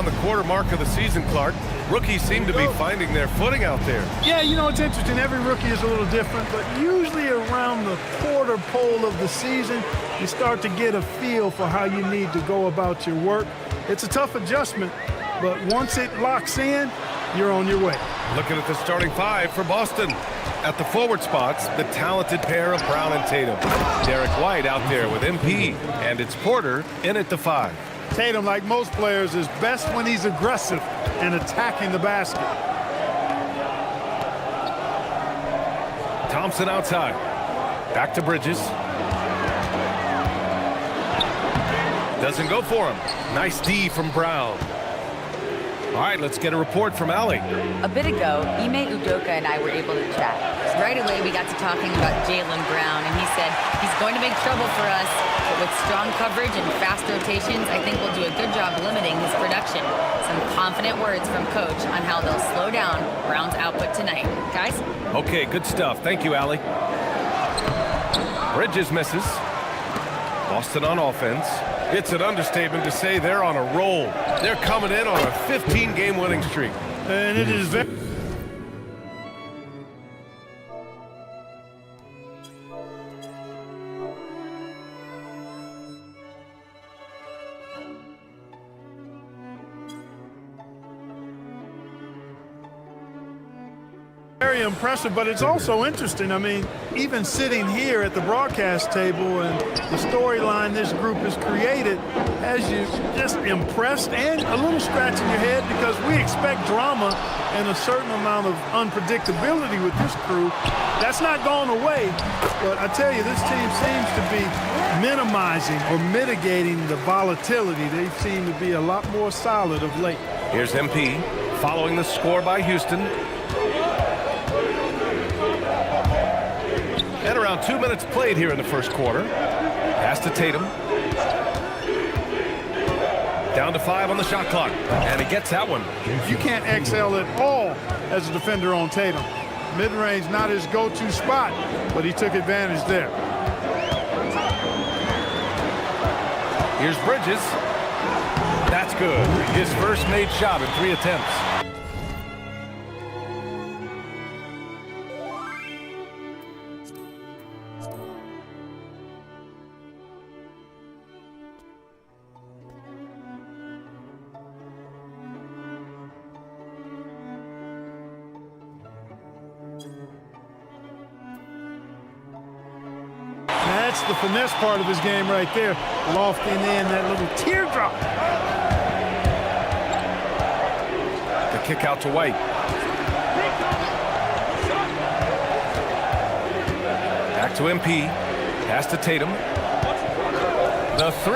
around the quarter mark of the season, Clark. Rookies seem to be finding their footing out there. Yeah, you know, it's interesting. Every rookie is a little different, but usually around the quarter pole of the season, you start to get a feel for how you need to go about your work. It's a tough adjustment, but once it locks in, you're on your way. Looking at the starting five for Boston. At the forward spots, the talented pair of Brown and Tatum. Derek White out there with MP, and it's Porter in at the 5. Tatum, like most players, is best when he's aggressive and attacking the basket. Thompson outside. Back to Bridges. Doesn't go for him. Nice D from Brown. All right, let's get a report from Allie. A bit ago, Ime Udoka and I were able to chat. Right away, we got to talking about Jaylen Brown, and he said he's going to make trouble for us, but with strong coverage and fast rotations, I think we'll do a good job limiting his production. Some confident words from Coach on how they'll slow down Brown's output tonight. Guys? Okay, good stuff. Thank you, Allie. Bridges misses. Boston on offense. It's an understatement to say they're on a roll. They're coming in on a 15-game winning streak. And it is very... very impressive, but it's also interesting. I mean, even sitting here at the broadcast table and the storyline this group has created has you just impressed and a little scratch in your head, because we expect drama and a certain amount of unpredictability with this crew. That's not going away, but I tell you, this team seems to be minimizing or mitigating the volatility. They seem to be a lot more solid of late. Here's MP following the score by Houston. And around 2 minutes played here in the first quarter. Pass to Tatum. Down to 5 on the shot clock. And he gets that one. You can't excel at all as a defender on Tatum. Mid-range not his go-to spot, but he took advantage there. Here's Bridges. That's good. His first made shot in 3 attempts. That's the finesse part of his game right there. Lofting in that little teardrop. The kick out to White. Back to MP. Pass to Tatum. The 3.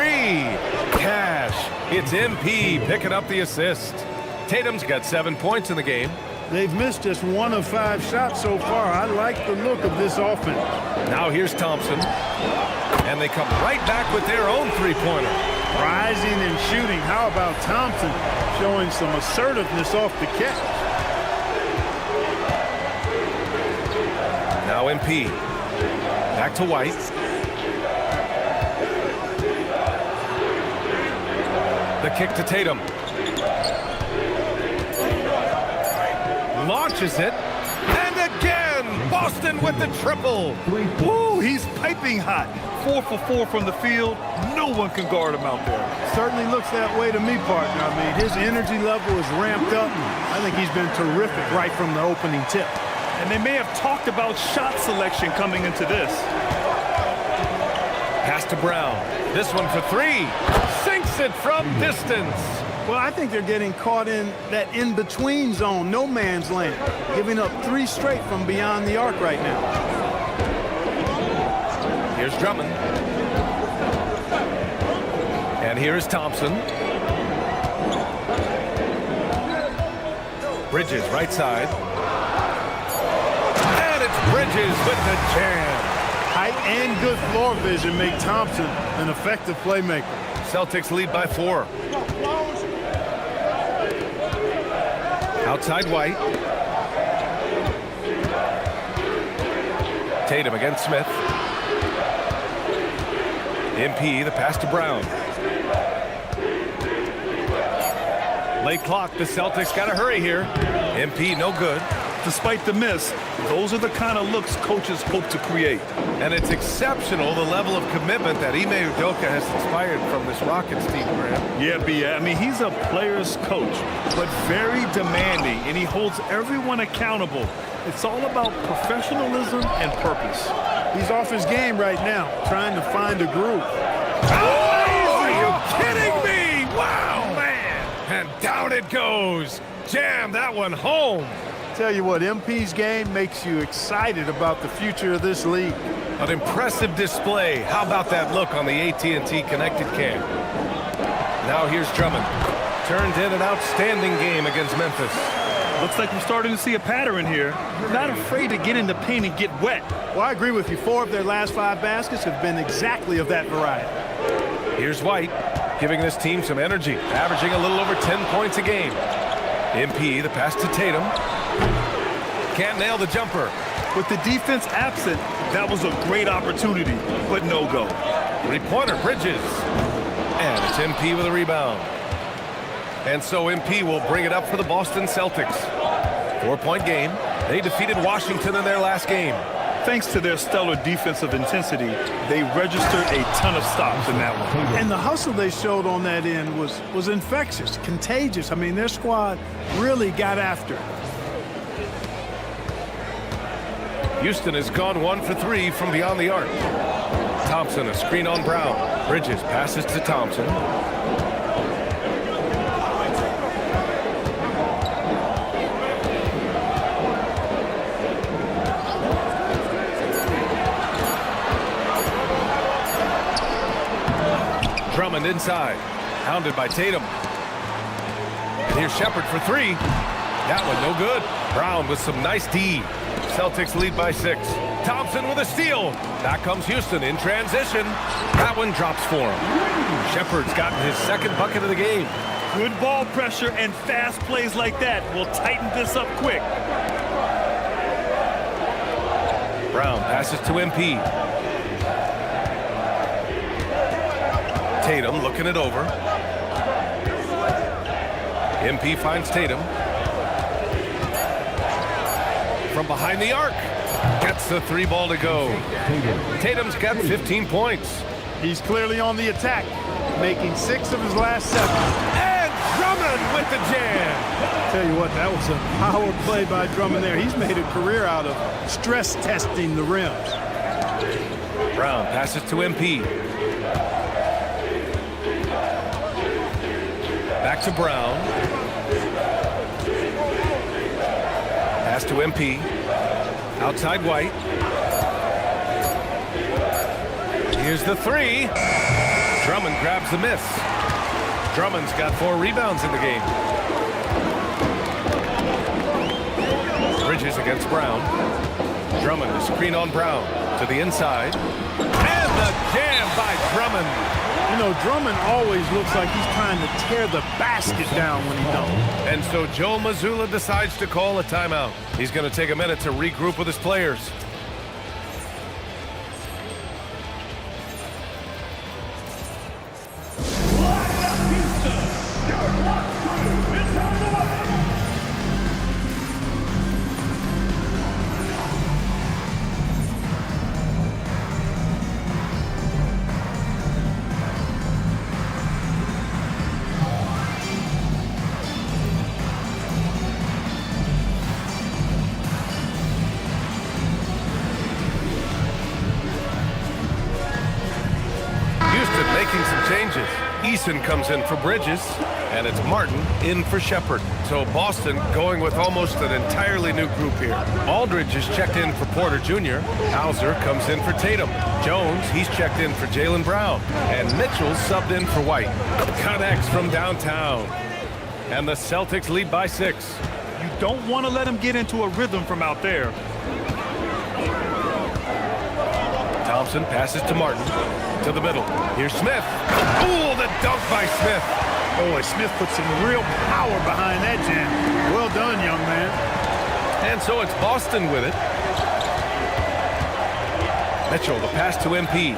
Cash. It's MP picking up the assist. Tatum's got 7 points in the game. They've missed just 1 of 5 shots so far. I like the look of this offense. Now here's Thompson. And they come right back with their own three-pointer. Rising and shooting. How about Thompson showing some assertiveness off the catch? Now MP. Back to White. The kick to Tatum. Launches it. And again, Boston with the triple. Woo, he's piping hot. 4 for 4 from the field. No one can guard him out there. Certainly looks that way to me, partner. I mean, his energy level is ramped up. I think he's been terrific right from the opening tip. And they may have talked about shot selection coming into this. Pass to Brown. This one for 3. Sinks it from distance. Well, I think they're getting caught in that in-between zone, no man's land, giving up 3 straight from beyond the arc right now. Here's Drummond. And here is Thompson. Bridges, right side. And it's Bridges with the jam. Height and good floor vision make Thompson an effective playmaker. Celtics lead by 4. Outside White. Tatum against Smith. MP, the pass to Brown. Late clock. The Celtics got to hurry here. MP no good. Despite the miss, those are the kind of looks coaches hope to create. And it's exceptional the level of commitment that Ime Udoka has inspired from this Rockets team, Graham. Yeah, B. I mean, he's a player's coach, but very demanding, and he holds everyone accountable. It's all about professionalism and purpose. He's off his game right now, trying to find a groove. Oh, are you kidding me? Wow, man. And down it goes. Jam that one home. Tell you what, MP's game makes you excited about the future of this league. An impressive display. How about that look on the AT&T connected cam? Now here's Drummond. Turned in an outstanding game against Memphis. Looks like we're starting to see a pattern here. Not afraid to get in the paint and get wet. Well, I agree with you. 4 of their last 5 baskets have been exactly of that variety. Here's White, giving this team some energy, averaging a little over 10 points a game. MP, the pass to Tatum. Can't nail the jumper. With the defense absent, that was a great opportunity, but no go. 3-pointer, Bridges. And it's MP with a rebound. And so MP will bring it up for the Boston Celtics. 4-point game. They defeated Washington in their last game. Thanks to their stellar defensive intensity, they registered a ton of stops in that one. And the hustle they showed on that end was infectious, contagious. I mean, their squad really got after it. Houston has gone 1 for 3 from beyond the arc. Thompson, a screen on Brown. Bridges passes to Thompson. Drummond inside, hounded by Tatum. And here's Shepard for 3. That one no good. Brown with some nice D. Celtics lead by 6. Thompson with a steal. Back comes Houston in transition. That one drops for him. Shepard's gotten his 2nd bucket of the game. Good ball pressure and fast plays like that will tighten this up quick. Brown passes to MP. Tatum looking it over. MP finds Tatum. From behind the arc. Gets the 3 ball to go. Tatum's got 15 points. He's clearly on the attack, making 6 of his last 7. And Drummond with the jam. Tell you what, that was a power play by Drummond there. He's made a career out of stress testing the rims. Brown passes to MP. Back to Brown. Pass to MP. Outside White. Here's the 3. Drummond grabs the miss. Drummond's got 4 rebounds in the game. Bridges against Brown. Drummond, a screen on Brown. To the inside. And the jam by Drummond. You know, Drummond always looks like he's trying to tear the basket down when he don't. And so Joe Mazzulla decides to call a timeout. He's going to take a minute to regroup with his players. Making some changes. Eason comes in for Bridges, and it's Martin in for Shepard. So Boston going with almost an entirely new group here. Aldridge is checked in for Porter Jr. Hauser comes in for Tatum. Jones, he's checked in for Jaylen Brown. And Mitchell's subbed in for White. Connects from downtown. And the Celtics lead by 6. You don't want to let him get into a rhythm from out there. Thompson passes to Martin. To the middle. Here's Smith. Ooh, the dunk by Smith. Boy, Smith put some real power behind that jam. Well done, young man. And so it's Boston with it. Mitchell, the pass to MP.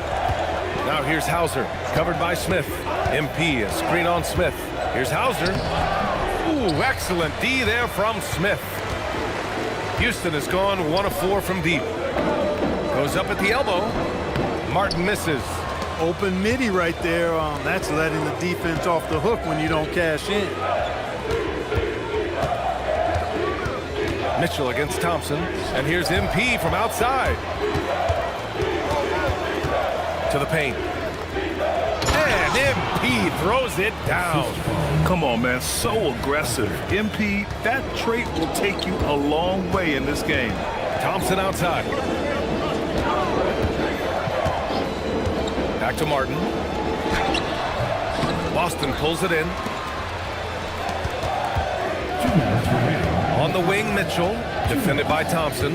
Now here's Hauser, covered by Smith. MP, a screen on Smith. Here's Hauser. Ooh, excellent D there from Smith. Houston has gone 1 of 4 from deep. Goes up at the elbow. Martin misses. Open midi right there. That's letting the defense off the hook when you don't cash in. Mitchell against Thompson. And here's MP from outside. To the paint. And MP throws it down. Come on, man. So aggressive. MP, that trait will take you a long way in this game. Thompson outside. Back to Martin. Boston pulls it in. On the wing, Mitchell. Defended by Thompson.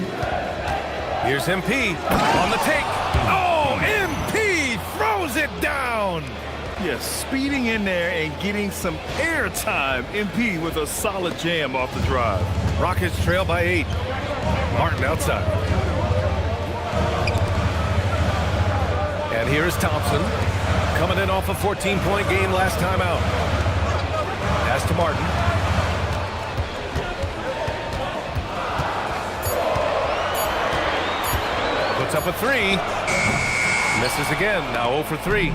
Here's MP on the take. Oh, MP throws it down. Yes, speeding in there and getting some air time. MP with a solid jam off the drive. Rockets trail by 8. Martin outside. And here's Thompson. Coming in off a 14-point game last time out. Pass to Martin. Puts up a 3. Misses again. Now 0 for 3.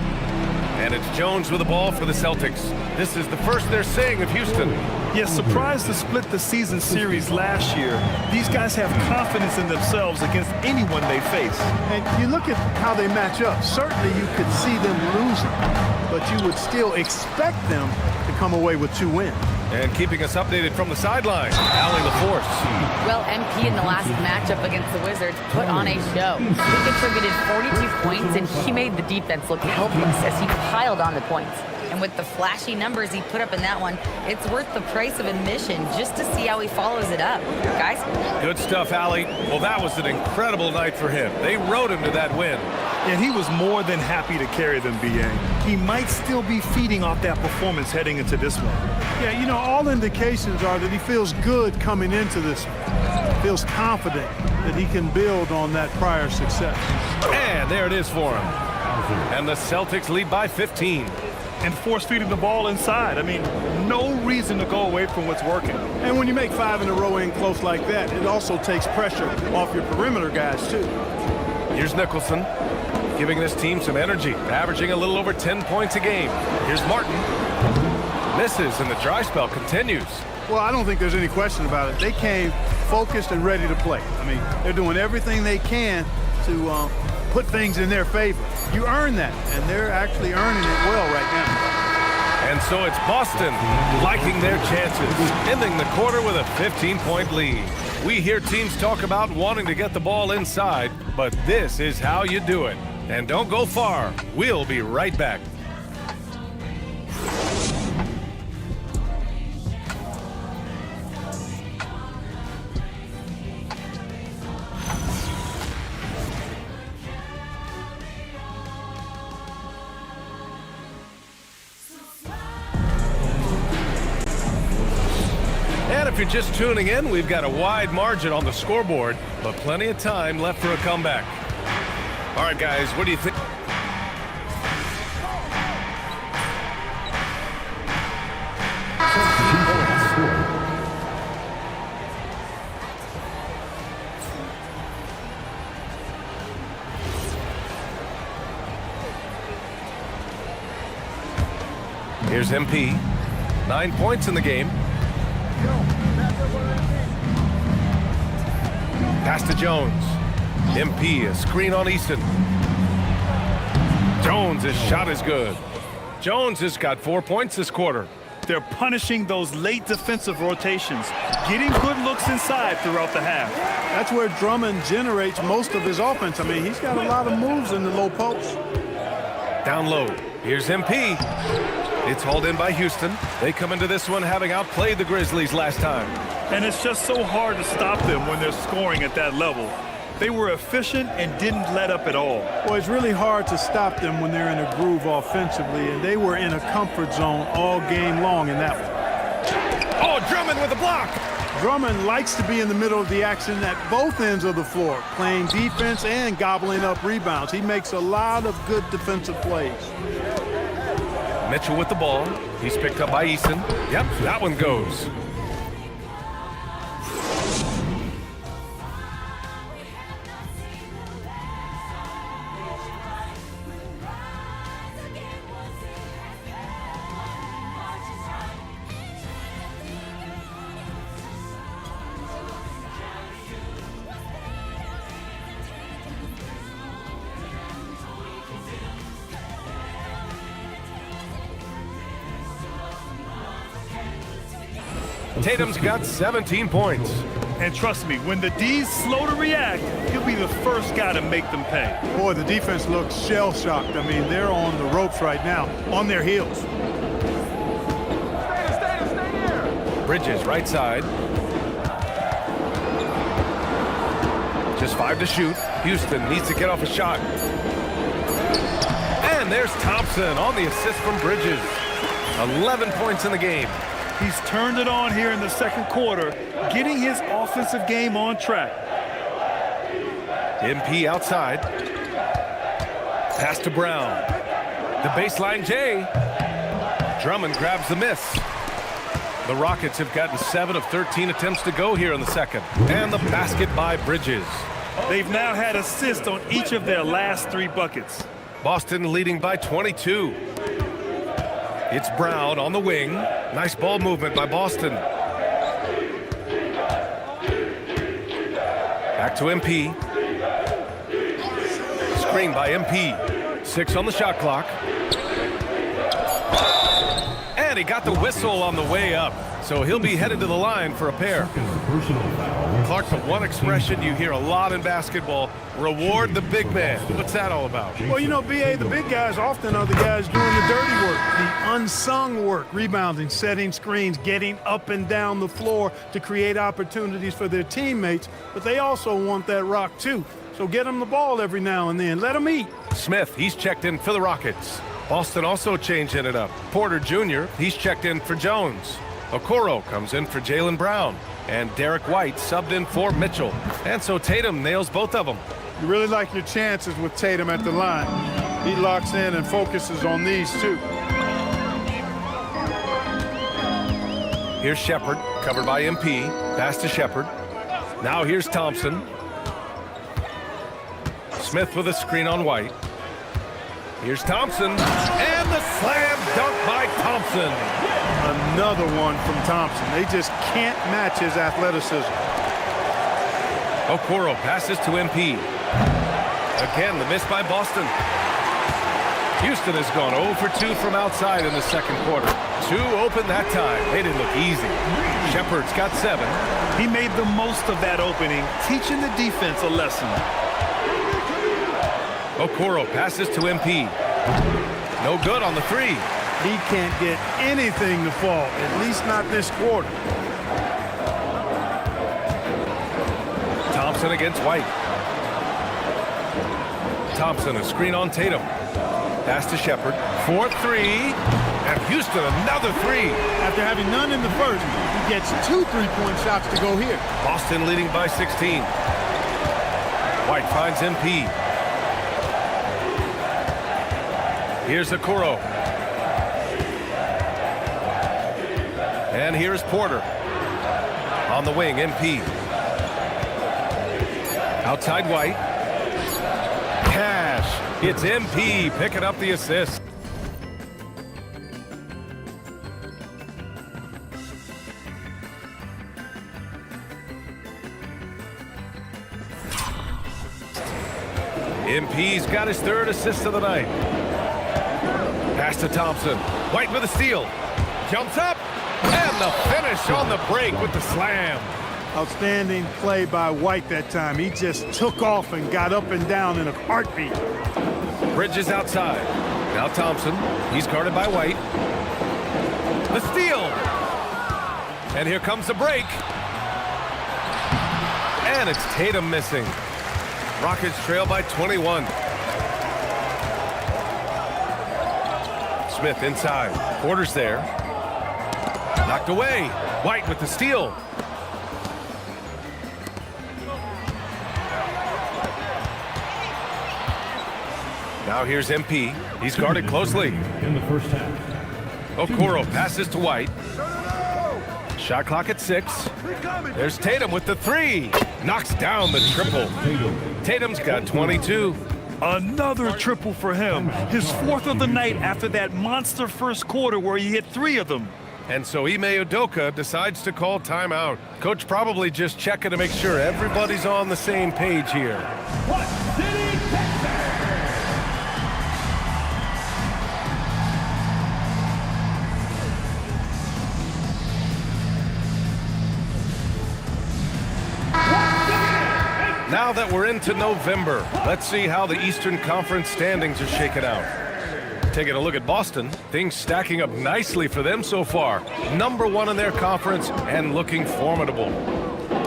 And it's Jones with the ball for the Celtics. This is the first they're seeing of Houston. Yes, surprised to split the season series last year. These guys have confidence in themselves against anyone they face. And you look at how they match up. Certainly you could see them losing, but you would still expect them to come away with 2 wins. And keeping us updated from the sideline, Allie LaForce. Well, MP in the last matchup against the Wizards put on a show. He contributed 42 points, and he made the defense look helpless as he piled on the points. And with the flashy numbers he put up in that one, it's worth the price of admission just to see how he follows it up. Guys? Good stuff, Allie. Well, that was an incredible night for him. They rode him to that win. And he was more than happy to carry them, B.A. He might still be feeding off that performance heading into this one. Yeah, you know, all indications are that he feels good coming into this one. Feels confident that he can build on that prior success. And there it is for him. And the Celtics lead by 15. And force-feeding the ball inside. I mean, no reason to go away from what's working. And when you make 5 in a row in close like that, it also takes pressure off your perimeter guys, too. Here's Nicholson, giving this team some energy, averaging a little over 10 points a game. Here's Martin. Misses, and the dry spell continues. Well, I don't think there's any question about it. They came focused and ready to play. I mean, they're doing everything they can to put things in their favor. You earn that, and they're actually earning it well right now. And so it's Boston liking their chances, ending the quarter with a 15-point lead. We hear teams talk about wanting to get the ball inside, but this is how you do it. And don't go far. We'll be right back. And if you're just tuning in, we've got a wide margin on the scoreboard, but plenty of time left for a comeback. All right, guys, what do you think? Here's MP. 9 points in the game. Pass to Jones. MP, a screen on Easton. Jones' shot is good. Jones has got 4 points this quarter. They're punishing those late defensive rotations, getting good looks inside throughout the half. That's where Drummond generates most of his offense. I mean, he's got a lot of moves in the low post. Down low. Here's MP. It's hauled in by Houston. They come into this one having outplayed the Grizzlies last time. And it's just so hard to stop them when they're scoring at that level. They were efficient and didn't let up at all. Well, it's really hard to stop them when they're in a groove offensively, and they were in a comfort zone all game long in that one. Oh, Drummond with a block. Drummond likes to be in the middle of the action at both ends of the floor, playing defense and gobbling up rebounds. He makes a lot of good defensive plays. Mitchell with the ball. He's picked up by Eason. Yep, that one goes. Tatum's got 17 points. And trust me, when the D's slow to react, he'll be the first guy to make them pay. Boy, the defense looks shell-shocked. I mean, they're on the ropes right now, on their heels. Stay here. Bridges, right side. Just 5 to shoot. Houston needs to get off a shot. And there's Thompson on the assist from Bridges. 11 points in the game. He's turned it on here in the second quarter, getting his offensive game on track. MP outside. Pass to Brown. The baseline J. Drummond grabs the miss. The Rockets have gotten 7 of 13 attempts to go here in the second. And the basket by Bridges. They've now had assists on each of their last 3 buckets. Boston leading by 22. It's Brown on the wing. Nice ball movement by Boston. Back to MP. Screen by MP. 6 on the shot clock. And he got the whistle on the way up. So he'll be headed to the line for a pair. Clark, the one expression you hear a lot in basketball, reward the big man. What's that all about? Well, you know, B.A., the big guys often are the guys doing the dirty work, the unsung work, rebounding, setting screens, getting up and down the floor to create opportunities for their teammates. But they also want that rock, too. So get them the ball every now and then. Let them eat. Smith, he's checked in for the Rockets. Boston also changing it up. Porter Jr., he's checked in for Jones. Okoro comes in for Jaylen Brown. And Derek White subbed in for Mitchell. And so Tatum nails both of them. You really like your chances with Tatum at the line. He locks in and focuses on these two. Here's Shepard, covered by MP. Pass to Shepard. Now here's Thompson. Smith with a screen on White. Here's Thompson. And the slam dunk by Thompson. Another one from Thompson. They just can't match his athleticism. Okoro passes to MP. Again, the miss by Boston. Houston has gone 0 for 2 from outside in the second quarter. 2 open that time. They didn't look easy. Shepard's got 7. He made the most of that opening, teaching the defense a lesson. Okoro passes to MP. No good on the 3. He can't get anything to fall, at least not this quarter. Thompson against White. Thompson, a screen on Tatum. Pass to Shepard. 4-3. And Houston, another 3. After having none in the first, he gets 2 3-point shots to go here. Boston leading by 16. White finds MP. Here's Okoro. And here's Porter. On the wing, MP. Outside White. Cash. It's MP picking up the assist. MP's got his 3rd assist of the night. Pass to Thompson. White with a steal. Jumps up. And the finish on the break with the slam. Outstanding play by White that time. He just took off and got up and down in a heartbeat. Bridges outside. Now Thompson. He's guarded by White. The steal. And here comes the break. And it's Tatum missing. Rockets trail by 21. Smith inside. Porter's there. Knocked away. White with the steal. Now here's MP. He's guarded closely. In the first half. Okoro passes to White. Shot clock at 6. There's Tatum with the 3. Knocks down the triple. Tatum's got 22. Another triple for him. His 4th of the night after that monster first quarter where he hit 3 of them. And so Ime Udoka decides to call timeout. Coach probably just checking to make sure everybody's on the same page here. Now that we're into November, let's see how the Eastern Conference standings are shaking out. Taking a look at Boston, things stacking up nicely for them so far. #1 in their conference and looking formidable.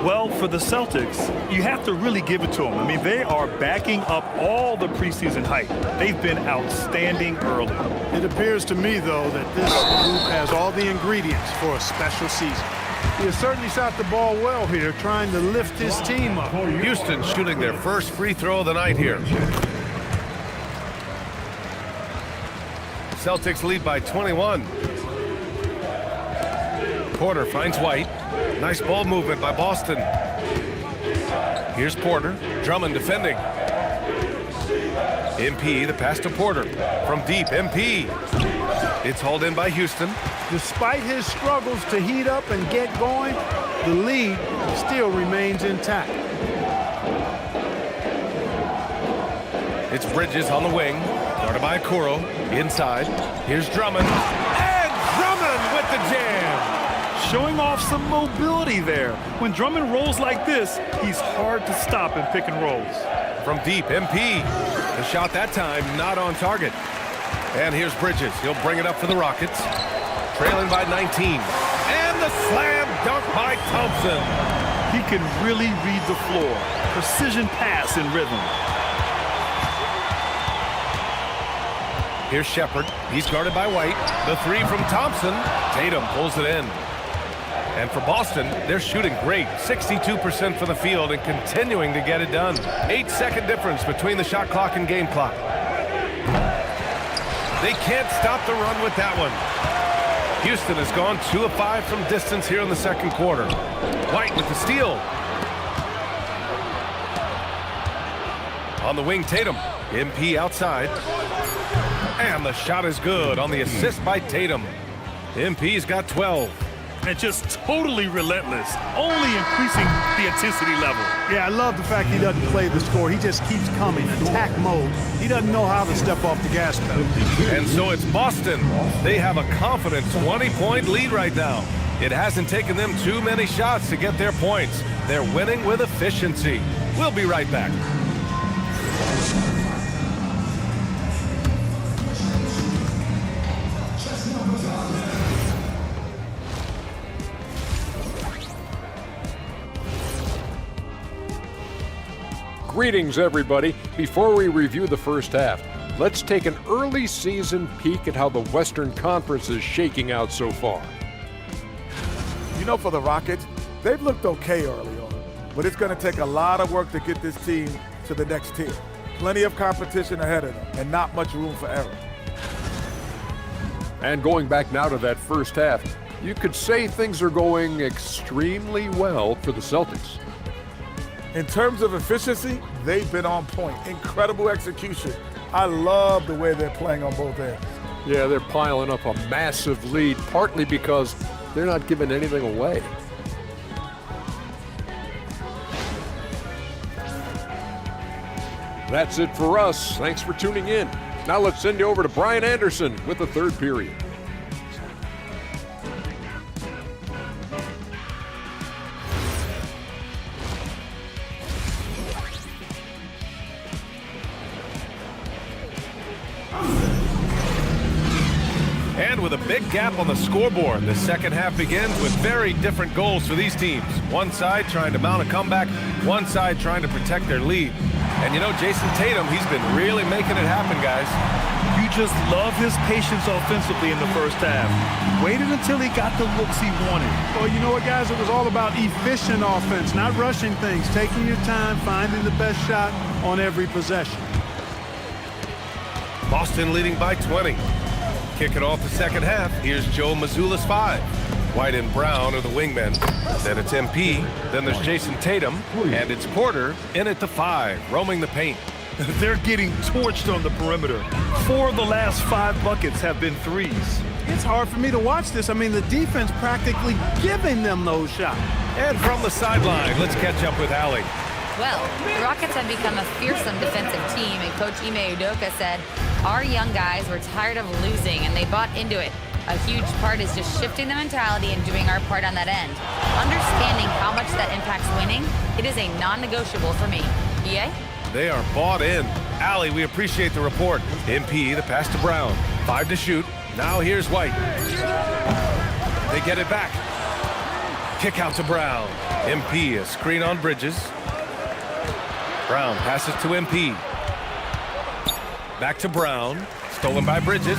Well, for the Celtics, you have to really give it to them. I mean, they are backing up all the preseason hype. They've been outstanding early. It appears to me, though, that this group has all the ingredients for a special season. He has certainly shot the ball well here, trying to lift his team up. Houston shooting their first free throw of the night here. Celtics lead by 21. Porter finds White. Nice ball movement by Boston. Here's Porter. Drummond defending. MP, the pass to Porter. From deep, MP. It's hauled in by Houston. Despite his struggles to heat up and get going, the lead still remains intact. It's Bridges on the wing. Guarded by Okoro. Inside. Here's Drummond. And Drummond with the jam. Showing off some mobility there. When Drummond rolls like this, he's hard to stop in pick and rolls. From deep, MP. The shot that time not on target. And here's Bridges. He'll bring it up for the Rockets. Trailing by 19. And the slam dunk by Thompson. He can really read the floor. Precision pass in rhythm. Here's Shepherd. He's guarded by White. The 3 from Thompson. Tatum pulls it in. And for Boston, they're shooting great. 62% for the field and continuing to get it done. 8-second difference between the shot clock and game clock. They can't stop the run with that one. Houston has gone 2 of 5 from distance here in the second quarter. White with the steal. On the wing, Tatum. MP outside. And the shot is good on the assist by Tatum. MP's got 12. And just totally relentless, only increasing the intensity level. Yeah, I love the fact he doesn't play the score. He just keeps coming, attack mode. He doesn't know how to step off the gas pedal. And so it's Boston. They have a confident 20-point lead right now. It hasn't taken them too many shots to get their points. They're winning with efficiency. We'll be right back. Greetings, everybody. Before we review the first half, let's take an early season peek at how the Western Conference is shaking out so far. You know, for the Rockets, they've looked okay early on, but it's going to take a lot of work to get this team to the next tier. Plenty of competition ahead of them, and not much room for error. And going back now to that first half, you could say things are going extremely well for the Celtics. In terms of efficiency, they've been on point. Incredible execution. I love the way they're playing on both ends. Yeah, they're piling up a massive lead, partly because they're not giving anything away. That's it for us. Thanks for tuning in. Now let's send you over to Brian Anderson with the third period. And with a big gap on the scoreboard, the second half begins with very different goals for these teams. One side trying to mount a comeback, one side trying to protect their lead. And you know, Jason Tatum, he's been really making it happen, guys. You just love his patience offensively in the first half. Waited until he got the looks he wanted. Well, you know what, guys? It was all about efficient offense, not rushing things, taking your time, finding the best shot on every possession. Boston leading by 20. Kicking off the second half, here's Joe Mazzulla's 5. White and Brown are the wingmen. Then it's MP. Then there's Jason Tatum. And it's Porter in at the 5, roaming the paint. They're getting torched on the perimeter. 4 of the last 5 buckets have been threes. It's hard for me to watch this. I mean, the defense practically giving them those shots. And from the sideline, let's catch up with Allie. Well, the Rockets have become a fearsome defensive team, and Coach Ime Udoka said, our young guys were tired of losing, and they bought into it. A huge part is just shifting the mentality and doing our part on that end. Understanding how much that impacts winning, it is a non-negotiable for me. EA? They are bought in. Allie, we appreciate the report. MP, the pass to Brown. 5 to shoot. Now here's White. They get it back. Kick out to Brown. MP, a screen on Bridges. Brown passes to MP. Back to Brown. Stolen by Bridges.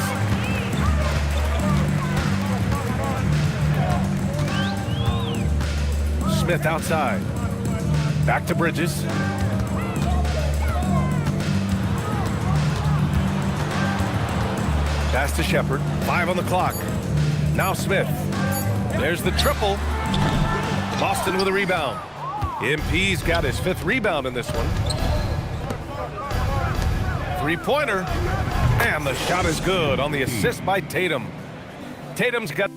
Smith outside. Back to Bridges. Pass to Shepard. 5 on the clock. Now Smith. There's the triple. Boston with a rebound. MP's got his 5th rebound in this one. 3-pointer. And the shot is good on the assist by Tatum. Tatum's got...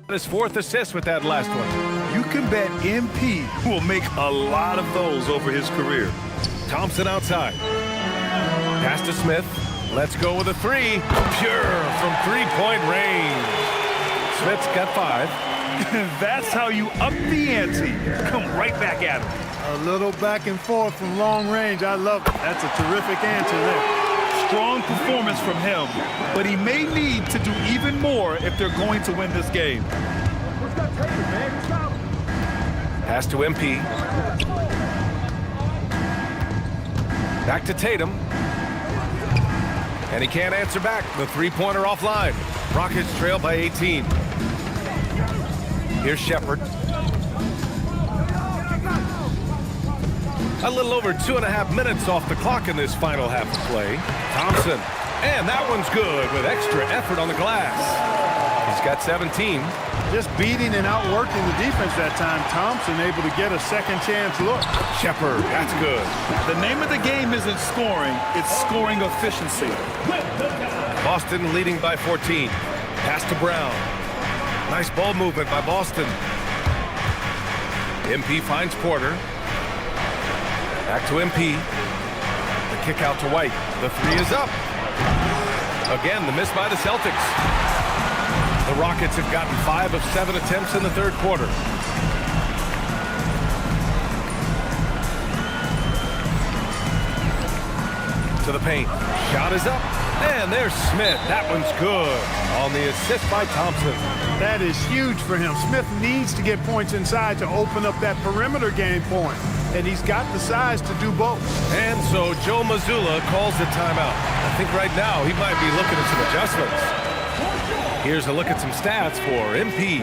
his 4th assist with that last one. You can bet MP will make a lot of those over his career. Thompson outside. Pass to Smith. Let's go with a 3. Pure from 3-point range. Smith's got 5. That's how you up the ante. Come right back at him. A little back and forth from long range. I love it. That's a terrific answer there. Strong performance from him, but he may need to do even more if they're going to win this game. Pass to MP. Back to Tatum. And he can't answer back. The 3-pointer offline. Rockets trail by 18. Here's Shepard. A little over 2.5 minutes off the clock in this final half of play. Thompson. And that one's good with extra effort on the glass. He's got 17. Just beating and outworking the defense that time. Thompson able to get a second chance look. Shepard, that's good. The name of the game isn't scoring, it's scoring efficiency. Boston leading by 14. Pass to Brown. Nice ball movement by Boston. MP finds Porter. Back to MP. The kick out to White. The 3 is up. Again, the miss by the Celtics. The Rockets have gotten 5 of 7 attempts in the 3rd quarter. To the paint. Shot is up. And there's Smith. That one's good. On the assist by Thompson. That is huge for him. Smith needs to get points inside to open up that perimeter game point. And he's got the size to do both. And so Joe Mazzulla calls the timeout. I think right now he might be looking at some adjustments. Here's a look at some stats for MP.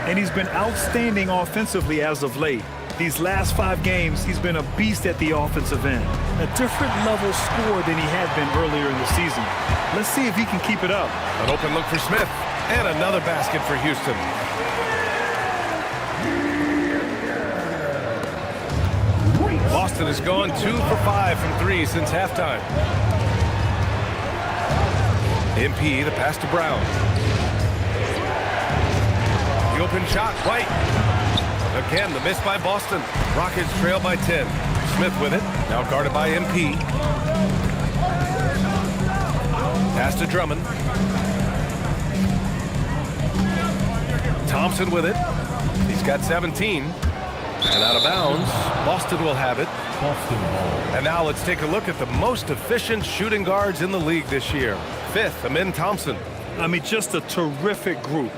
And he's been outstanding offensively as of late. These last 5 games, he's been a beast at the offensive end. A different level score than he had been earlier in the season. Let's see if he can keep it up. An open look for Smith. And another basket for Houston. Boston has gone 2 for 5 from 3 since halftime. MP, the pass to Brown. The open shot, White. Again, the miss by Boston. Rockets trail by 10. Smith with it, now guarded by MP. Pass to Drummond. Thompson with it. He's got 17. And out of bounds, Boston will have it. And now let's take a look at the most efficient shooting guards in the league this year. 5th, Amin Thompson. I mean, just a terrific group.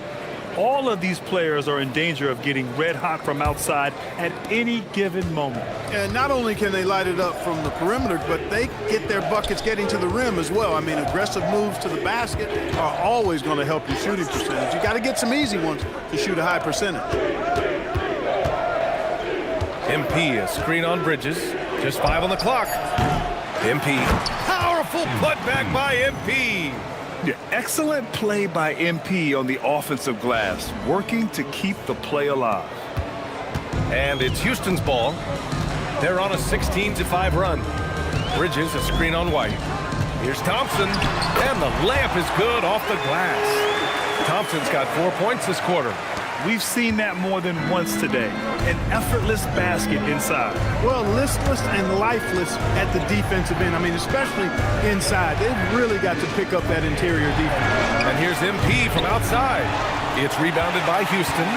All of these players are in danger of getting red hot from outside at any given moment. And not only can they light it up from the perimeter, but they get their buckets getting to the rim as well. I mean, aggressive moves to the basket are always going to help your shooting percentage. You got to get some easy ones to shoot a high percentage. MP, a screen on Bridges. Just 5 on the clock. MP, powerful putback by MP. Yeah, excellent play by MP on the offensive glass, working to keep the play alive. And it's Houston's ball. They're on a 16-5 run. Bridges, a screen on White. Here's Thompson, and the layup is good off the glass. Thompson's got 4 points this quarter. We've seen that more than once today. An effortless basket inside. Well, listless and lifeless at the defensive end. I mean, especially inside. They've really got to pick up that interior defense. And here's MP from outside. It's rebounded by Houston.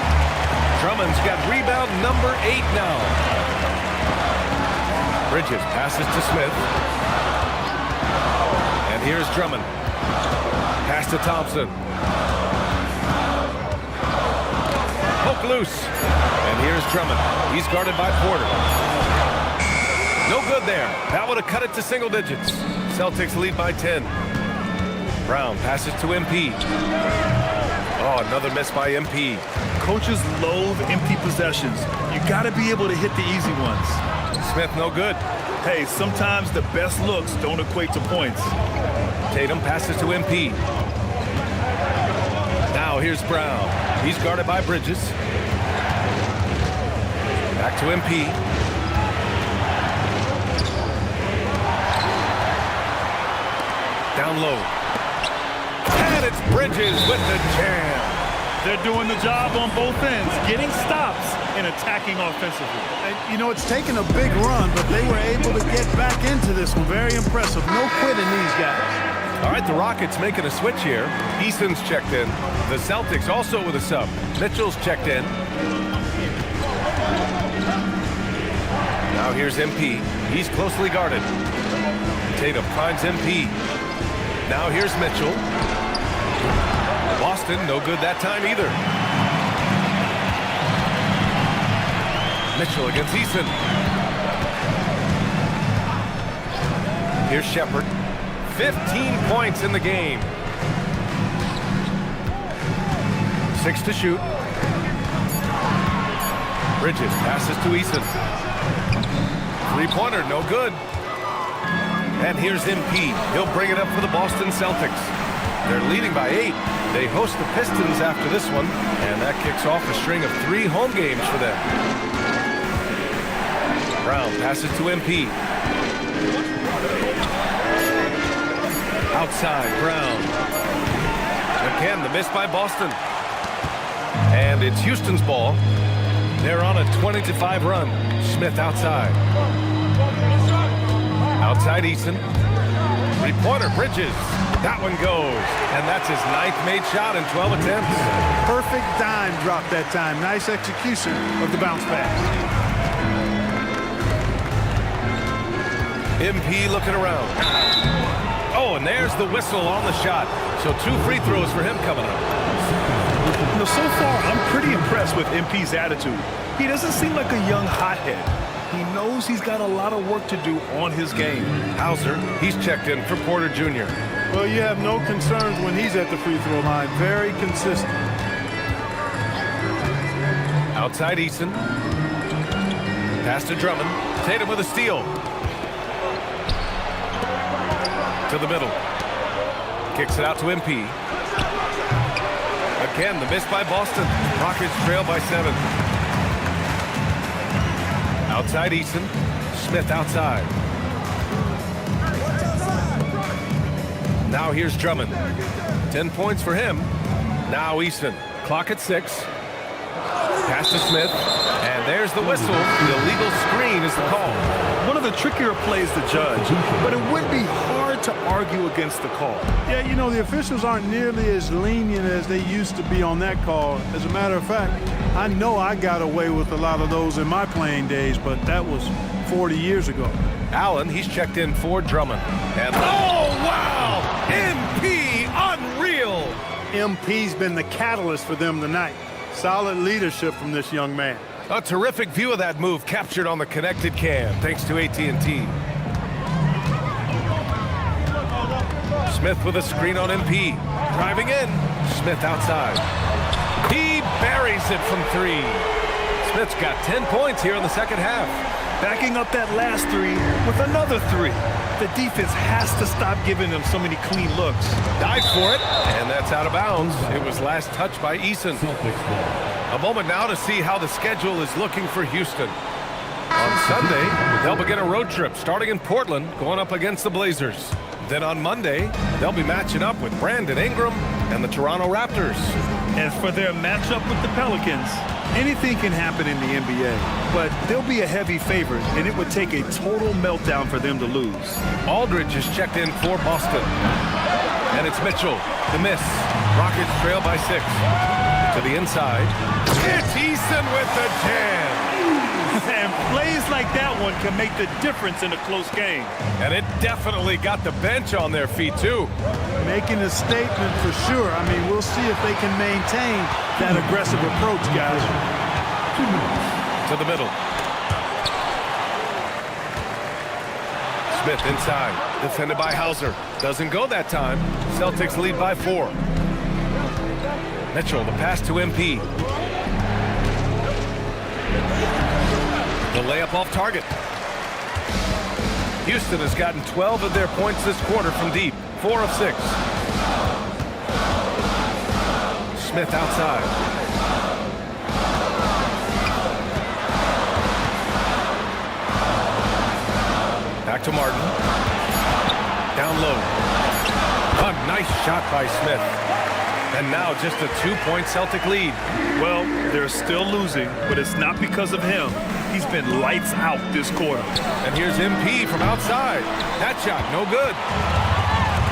Drummond's got rebound number 8 now. Bridges passes to Smith. And here's Drummond. Pass to Thompson. Poke loose. And here's Drummond. He's guarded by Porter. No good there. That would have cut it to single digits. Celtics lead by 10. Brown passes to MP. Oh, another miss by MP. Coaches loathe empty possessions. You got to be able to hit the easy ones. Smith, no good. Hey, sometimes the best looks don't equate to points. Tatum passes to MP. Now here's Brown. He's guarded by Bridges. Back to MP. Down low. And it's Bridges with the jam. They're doing the job on both ends, getting stops and attacking offensively. And, you know, it's taken a big run, but they were able to get back into this one. Very impressive. No quitting these guys. All right, the Rockets making a switch here. Easton's checked in. The Celtics also with a sub. Mitchell's checked in. Now here's MP. He's closely guarded. Tatum finds MP. Now here's Mitchell. Boston, no good that time either. Mitchell against Easton. Here's Shepard. 15 points in the game. 6 to shoot. Bridges passes to Easton. Three-pointer, no good. And here's MP. He'll bring it up for the Boston Celtics. They're leading by 8. They host the Pistons after this one, and that kicks off a string of 3 home games for them. Brown passes to MP. Outside, Brown. Again, the miss by Boston. And it's Houston's ball. They're on a 20-5 run. Smith outside. Outside Easton. Three-pointer, Bridges. That one goes. And that's his 9th made shot in 12 attempts. Perfect dime drop that time. Nice execution of the bounce pass. MP looking around. Oh, and there's the whistle on the shot. So 2 free throws for him coming up. You know, so far, I'm pretty impressed with MP's attitude. He doesn't seem like a young hothead. He knows he's got a lot of work to do on his game. Hauser, he's checked in for Porter Jr. Well, you have no concerns when he's at the free throw line. Very consistent. Outside Easton. Pass to Drummond. Tatum with a steal. To the middle. Kicks it out to MP. Again, the miss by Boston. Rockets trail by 7. Outside Easton. Smith outside. Now here's Drummond. 10 points for him. Now Easton. Clock at 6. Pass to Smith. And there's the whistle. The illegal screen is the call. One of the trickier plays to judge, but it would be hard to argue against the call. Yeah, you know, the officials aren't nearly as lenient as they used to be on that call. As a matter of fact, I know I got away with a lot of those in my playing days, but that was 40 years ago. Allen, he's checked in for Drummond. And oh, wow! MP, unreal! MP's been the catalyst for them tonight. Solid leadership from this young man. A terrific view of that move captured on the connected cam, thanks to AT&T. Smith with a screen on MP. Driving in. Smith outside. He buries it from 3. Smith's got 10 points here in the second half. Backing up that last 3 with another 3. The defense has to stop giving them so many clean looks. Dive for it, and that's out of bounds. It was last touched by Eason. A moment now to see how the schedule is looking for Houston. On Sunday, they'll begin a road trip starting in Portland, going up against the Blazers. Then on Monday, they'll be matching up with Brandon Ingram and the Toronto Raptors. As for their matchup with the Pelicans, anything can happen in the NBA, but they'll be a heavy favorite, and it would take a total meltdown for them to lose. Aldridge is checked in for Boston. And it's Mitchell, the miss. Rockets trail by 6. To the inside. It's Eason with the jam. And plays like that one can make the difference in a close game. And it definitely got the bench on their feet, too. Making a statement for sure. I mean, we'll see if they can maintain that aggressive approach, guys. To the middle. Smith inside. Defended by Hauser. Doesn't go that time. Celtics lead by 4. Mitchell, the pass to MP. The layup off target. Houston has gotten 12 of their points this quarter from deep. 4 of 6. Smith outside. Back to Martin. Down low. A nice shot by Smith. And now just a 2-point Celtic lead. Well, they're still losing, but it's not because of him. He's been lights out this quarter. And here's MP from outside. That shot, no good.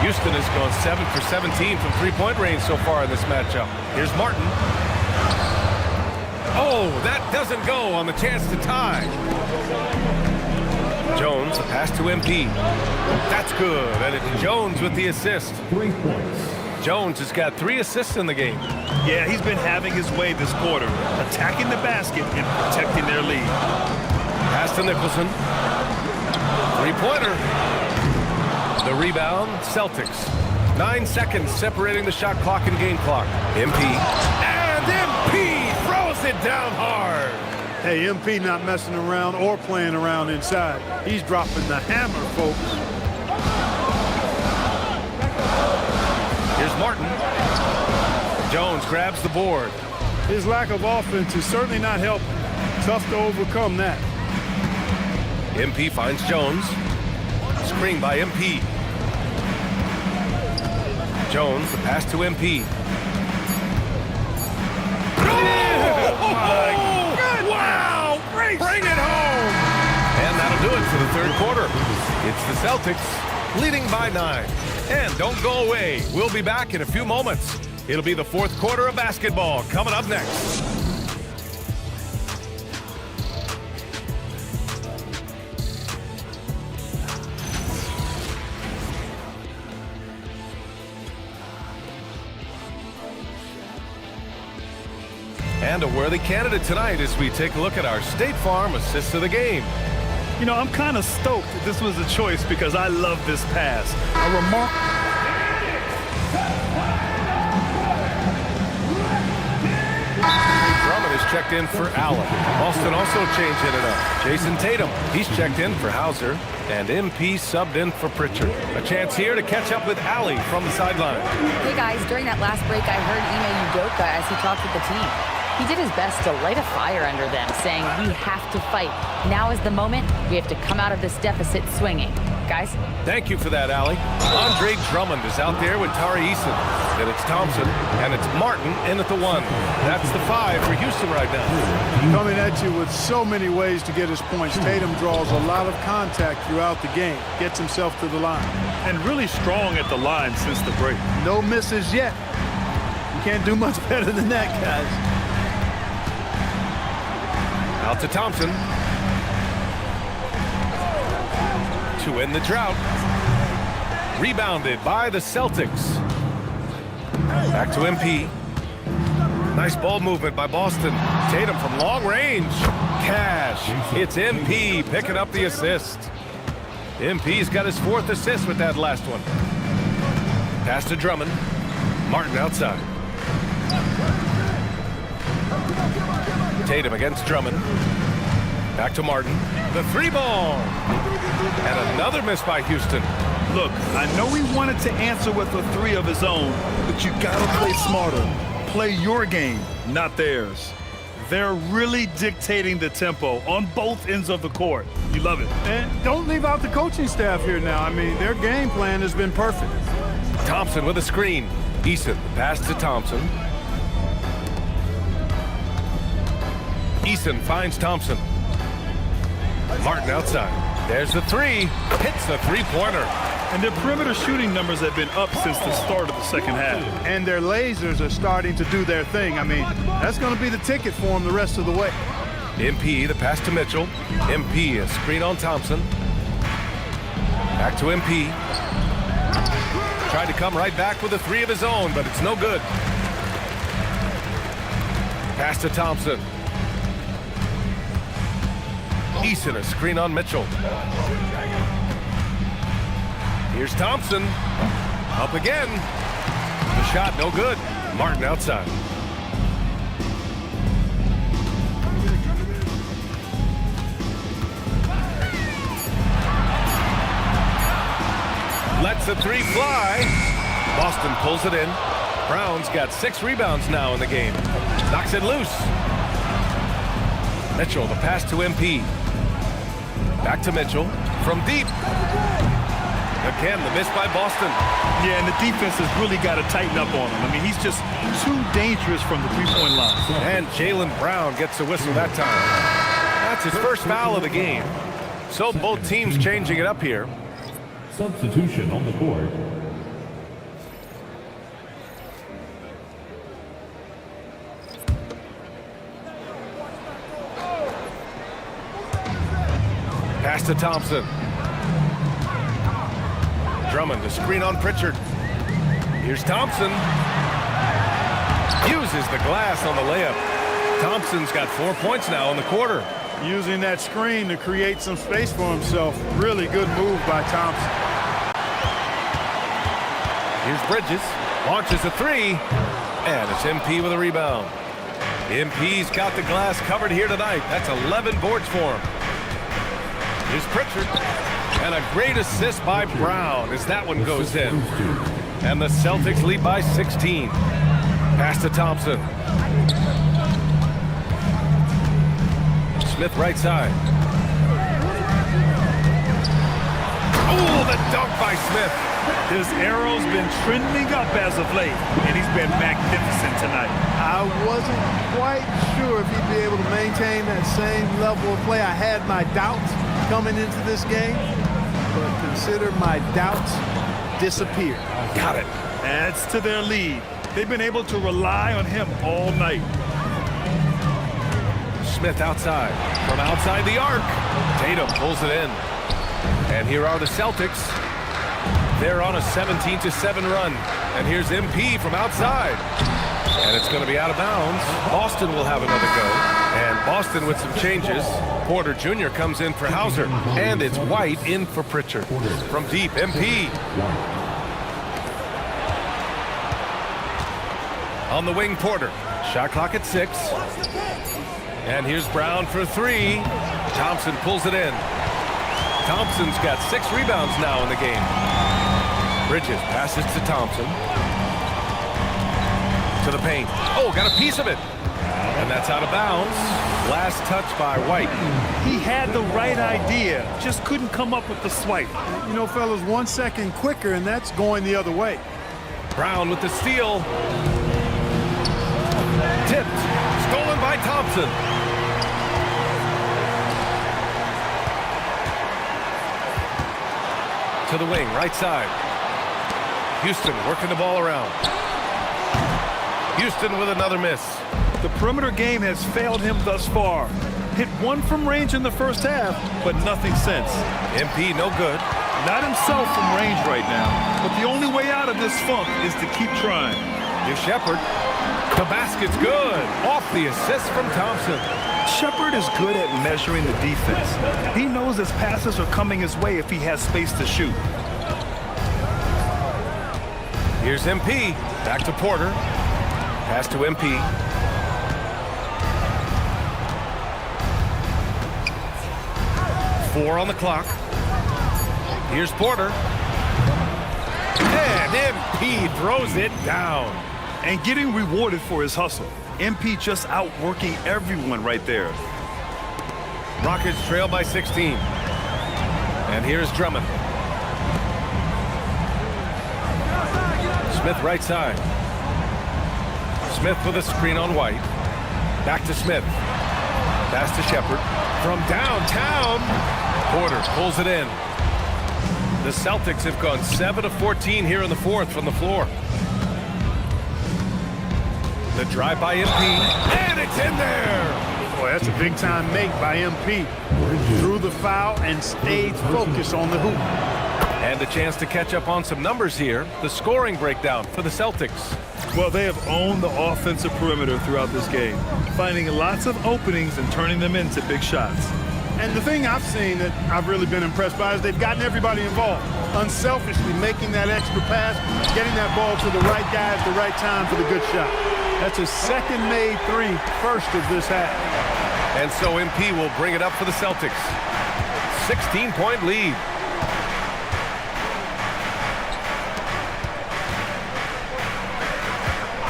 Houston has gone 7 for 17 from three-point range so far in this matchup. Here's Martin. Oh, that doesn't go on the chance to tie. Jones, a pass to MP. That's good, and it's Jones with the assist. 3 points. Jones has got 3 assists in the game. Yeah, he's been having his way this quarter, attacking the basket and protecting their lead. Pass to Nicholson. 3-pointer. The rebound, Celtics. 9 seconds separating the shot clock and game clock. MP. And MP throws it down hard. Hey, MP not messing around or playing around inside. He's dropping the hammer, folks. Here's Martin. Jones grabs the board. His lack of offense is certainly not helping. Tough to overcome that. MP finds Jones. Screen by MP. Jones, the pass to MP. Wow! Bring it home! And that'll do it for the third quarter. It's the Celtics leading by 9. And don't go away. We'll be back in a few moments. It'll be the fourth quarter of basketball coming up next. And a worthy candidate tonight as we take a look at our State Farm assist of the game. You know, I'm kind of stoked that this was a choice because I love this pass. A remarkable. Drummond is checked in for Allen. Boston also changing it up. Jason Tatum, he's checked in for Hauser. And MP subbed in for Pritchard. A chance here to catch up with Allie from the sideline. Hey guys, during that last break, I heard Ime Udoka as he talked with the team. He did his best to light a fire under them, saying we have to fight. Now is the moment. We have to come out of this deficit swinging. Guys? Thank you for that, Allie. Andre Drummond is out there with Tari Eason. Then it's Thompson, and it's Martin in at the 1. That's the 5 for Houston right now. Coming at you with so many ways to get his points. Tatum draws a lot of contact throughout the game. Gets himself to the line. And really strong at the line since the break. No misses yet. You can't do much better than that, guys. Out to Thompson. To end the drought. Rebounded by the Celtics. Back to MP. Nice ball movement by Boston. Tatum from long range. Cash. It's MP picking up the assist. MP's got his 4th assist with that last one. Pass to Drummond. Martin outside. Tatum against Drummond. Back to Martin. The 3-ball. And another miss by Houston. Look, I know he wanted to answer with a 3 of his own, but you gotta play smarter. Play your game, not theirs. They're really dictating the tempo on both ends of the court. You love it. And don't leave out the coaching staff here now. I mean, their game plan has been perfect. Thompson with a screen. Eason, pass to Thompson. Eason finds Thompson. Martin outside. There's the 3. Hits the 3-pointer. And their perimeter shooting numbers have been up since the start of the second half. And their lasers are starting to do their thing. I mean, that's going to be the ticket for them the rest of the way. MP, the pass to Mitchell. MP, a screen on Thompson. Back to MP. Tried to come right back with a 3 of his own, but it's no good. Pass to Thompson. Eason, a screen on Mitchell. Here's Thompson. Up again. The shot no good. Martin outside. Lets the 3 fly. Boston pulls it in. Brown's got 6 rebounds now in the game. Knocks it loose. Mitchell, the pass to MP. Back to Mitchell. From deep. Again, the miss by Boston. Yeah, and the defense has really got to tighten up on him. I mean, he's just too dangerous from the 3-point line. And Jaylen Brown gets the whistle that time. That's his first foul of the game. So both teams changing it up here. Substitution on the court. Pass to Thompson. Drummond, the screen on Pritchard. Here's Thompson. Uses the glass on the layup. Thompson's got 4 points now in the quarter. Using that screen to create some space for himself. Really good move by Thompson. Here's Bridges. Launches a 3. And it's MP with a rebound. MP's got the glass covered here tonight. That's 11 boards for him. Here's Pritchard. And a great assist by Brown as that one goes in. And the Celtics lead by 16. Pass to Thompson. Smith right side. Oh, the dunk by Smith. His arrow's been trending up as of late, and he's been magnificent tonight. I wasn't quite sure if he'd be able to maintain that same level of play. I had my doubts coming into this game, but consider my doubts disappear. Got it. Adds to their lead. They've been able to rely on him all night. Smith outside. From outside the arc. Tatum pulls it in. And here are the Celtics. They're on a 17-7 run. And here's MP from outside. And it's going to be out of bounds. Boston will have another go. And Boston with some changes. Porter Jr. comes in for Hauser. And it's White in for Pritchard. From deep, MP. On the wing, Porter. Shot clock at 6. And here's Brown for 3. Thompson pulls it in. Thompson's got 6 rebounds now in the game. Bridges passes to Thompson. To the paint. Oh, got a piece of it. And that's out of bounds. Last touch by White. He had the right idea, just couldn't come up with the swipe. You know, fellas, 1 second quicker, and that's going the other way. Brown with the steal. Tipped. Stolen by Thompson. To the wing, right side. Houston working the ball around. Houston with another miss. The perimeter game has failed him thus far. Hit one from range in the first half, but nothing since. MP no good. Not himself from range right now, but the only way out of this funk is to keep trying. Here's Shepard. The basket's good. Off the assist from Thompson. Shepard is good at measuring the defense. He knows his passes are coming his way if he has space to shoot. Here's MP. Back to Porter. Pass to MP. Four on the clock. Here's Porter. And MP throws it down. And getting rewarded for his hustle. MP just outworking everyone right there. Rockets trail by 16. And here's Drummond. Smith right side. Smith with a screen on White. Back to Smith. Pass to Shepard. From downtown. Porter pulls it in. The Celtics have gone 7 of 14 here in the fourth from the floor. The drive by MP, and it's in there! Boy, that's a big-time make by MP. Threw the foul and stayed focused on the hoop. And a chance to catch up on some numbers here. The scoring breakdown for the Celtics. Well, they have owned the offensive perimeter throughout this game, finding lots of openings and turning them into big shots. And the thing I've seen that I've really been impressed by is they've gotten everybody involved. Unselfishly making that extra pass, getting that ball to the right guy at the right time for the good shot. That's a second made three, first of this half. And so MP will bring it up for the Celtics. 16-point lead.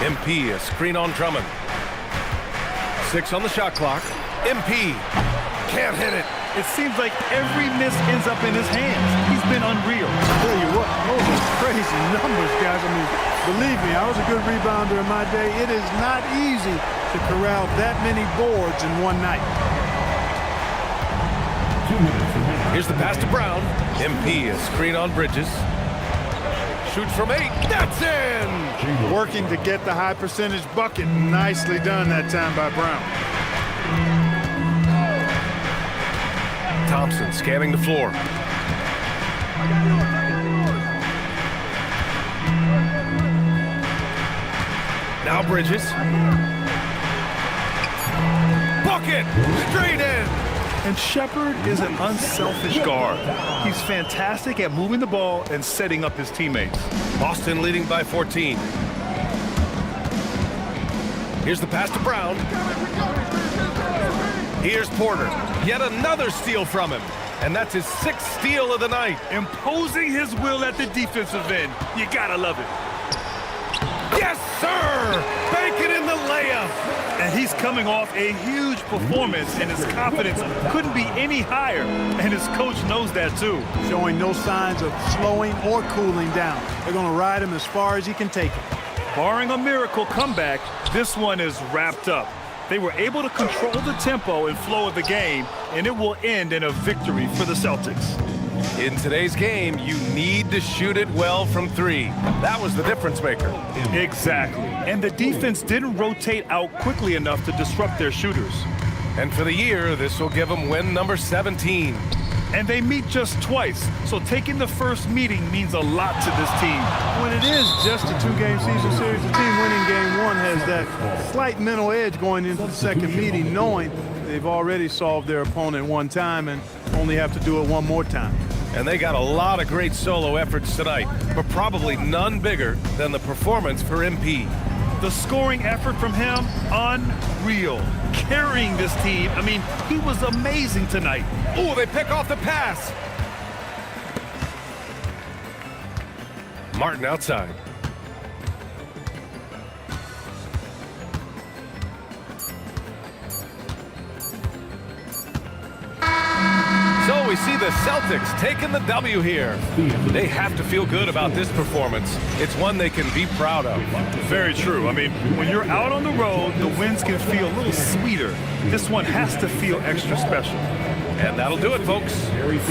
MP, a screen on Drummond. 6 on the shot clock. MP can't hit it. It seems like every miss ends up in his hands. He's been unreal. I tell you what, those are crazy numbers, guys. I mean, believe me, I was a good rebounder in my day. It is not easy to corral that many boards in one night. 2 minutes remaining. Here's the pass to Brown. MP, a screen on Bridges. Shoots from 8. That's in! Working to get the high percentage bucket. Nicely done that time by Brown. Thompson scanning the floor. Now Bridges. Bucket! Straight in! And Shepard is an unselfish guard. He's fantastic at moving the ball and setting up his teammates. Boston leading by 14. Here's the pass to Brown. Here's Porter. Yet another steal from him. And that's his 6th steal of the night. Imposing his will at the defensive end. You gotta love it. Yes, sir! Bank it in the layup! And he's coming off a huge performance, and his confidence couldn't be any higher. And his coach knows that, too. Showing no signs of slowing or cooling down. They're going to ride him as far as he can take it. Barring a miracle comeback, this one is wrapped up. They were able to control the tempo and flow of the game, and it will end in a victory for the Celtics. In today's game, you need to shoot it well from 3. That was the difference maker. Exactly. And the defense didn't rotate out quickly enough to disrupt their shooters. And for the year, this will give them win number 17. And they meet just twice, so taking the first meeting means a lot to this team. When it is just a 2-game season series, the team winning game 1 has that slight mental edge going into the second meeting, knowing they've already solved their opponent one time and only have to do it one more time. And they got a lot of great solo efforts tonight, but probably none bigger than the performance for MP. The scoring effort from him, unreal. Carrying this team, I mean, he was amazing tonight. Oh, they pick off the pass. Martin outside. So we see the Celtics taking the W here. They have to feel good about this performance. It's one they can be proud of. Very true. I mean, when you're out on the road, the wins can feel a little sweeter. This one has to feel extra special. And that'll do it, folks.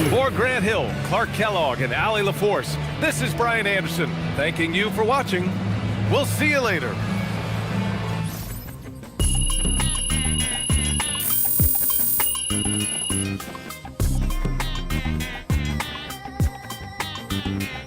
For Grant Hill, Clark Kellogg, and Allie LaForce, this is Brian Anderson, thanking you for watching. We'll see you later. it.